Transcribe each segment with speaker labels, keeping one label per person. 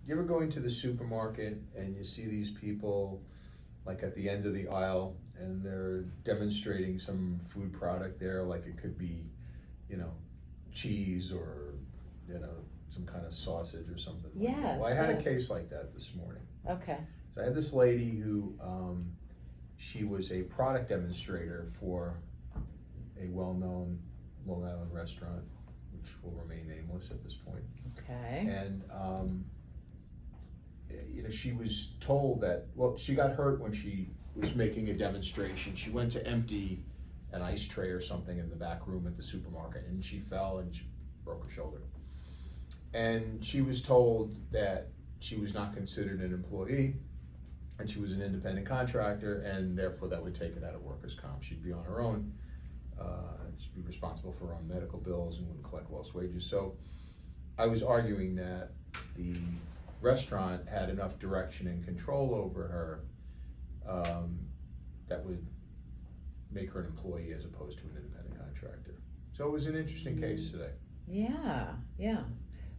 Speaker 1: you ever go into the supermarket and you see these people like at the end of the aisle and they're demonstrating some food product there, like it could be, you know, cheese or, you know, some kind of sausage or something like that.
Speaker 2: Yes,
Speaker 1: Well, I had a
Speaker 2: yes.
Speaker 1: case like that this morning.
Speaker 2: Okay.
Speaker 1: So I had this lady who, she was a product demonstrator for a well-known Long Island restaurant, which will remain nameless at this point.
Speaker 2: Okay.
Speaker 1: And, you know, she was told that, well, she got hurt when she was making a demonstration. She went to empty an ice tray or something in the back room at the supermarket, and she fell and she broke her shoulder. And she was told that she was not considered an employee, and she was an independent contractor, and therefore that would take it out of workers' comp. She'd be on her own. She'd be responsible for her own medical bills and wouldn't collect lost wages. So I was arguing that the restaurant had enough direction and control over her that would make her an employee as opposed to an independent contractor. So it was an interesting case today.
Speaker 2: Yeah, yeah.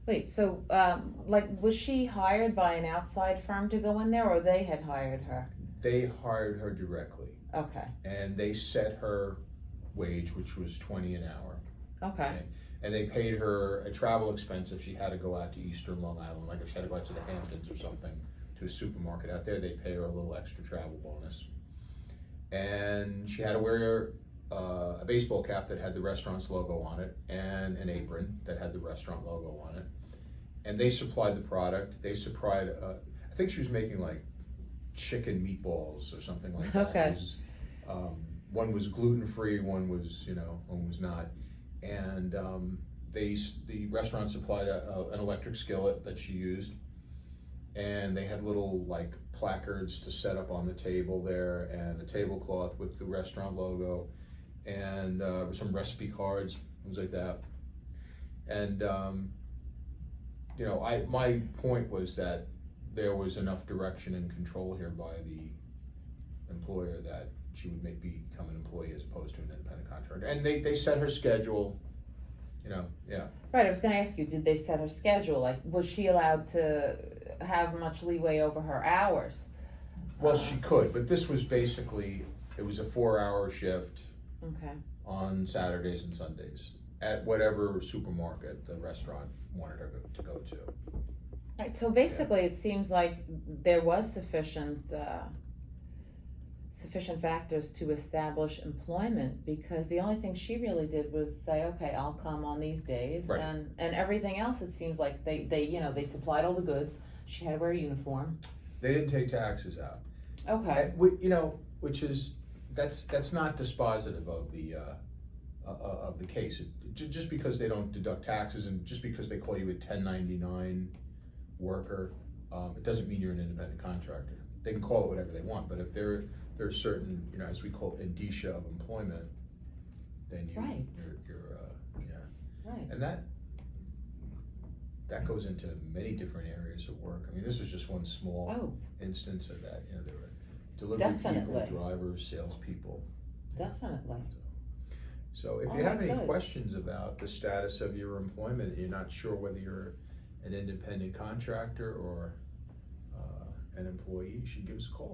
Speaker 2: Wait, so, like, was she hired by an outside firm to go in there, or they had hired her?
Speaker 1: They hired her directly.
Speaker 2: Okay.
Speaker 1: And they set her wage, which was $20 an hour.
Speaker 2: Okay.
Speaker 1: And they paid her a travel expense if she had to go out to Eastern Long Island, like if she had to go out to the Hamptons or something, to a supermarket out there, they'd pay her a little extra travel bonus. And she had to wear a baseball cap that had the restaurant's logo on it and an apron that had the restaurant logo on it. And they supplied the product. They supplied, I think she was making like chicken meatballs or something like that.
Speaker 2: Okay.
Speaker 1: It was, one was gluten-free, one was, you know, one was not. And the restaurant supplied an electric skillet that she used. And they had little like placards to set up on the table there, and a tablecloth with the restaurant logo, and some recipe cards, things like that. And you know, my point was that there was enough direction and control here by the employer that she would become an employee as opposed to an independent contractor. And they set her schedule, you know, yeah.
Speaker 2: Right, I was gonna ask you, did they set her schedule? Like, was she allowed to have much leeway over her hours?
Speaker 1: Well, she could, but this was basically, it was a 4-hour shift.
Speaker 2: Okay.
Speaker 1: On Saturdays and Sundays at whatever supermarket the restaurant wanted her to go to.
Speaker 2: Right, so basically it seems like there was sufficient factors to establish employment, because the only thing she really did was say, okay, I'll come on these days.
Speaker 1: Right.
Speaker 2: And everything else, it seems like they you know, they supplied all the goods. She had to wear a uniform.
Speaker 1: They didn't take taxes out.
Speaker 2: Okay.
Speaker 1: You know, which is, that's not dispositive of the case. Just because they don't deduct taxes and just because they call you a 1099 worker, it doesn't mean you're an independent contractor. They can call it whatever they want, but if there's certain, you know, as we call it, indicia of employment, then you're yeah.
Speaker 2: Right.
Speaker 1: And that goes into many different areas of work. I mean, this was just one small instance of that. You know, there were delivery
Speaker 2: Definitely.
Speaker 1: people, drivers, salespeople.
Speaker 2: Definitely.
Speaker 1: So if you have any questions about the status of your employment, and you're not sure whether you're an independent contractor or an employee, you should give us a call.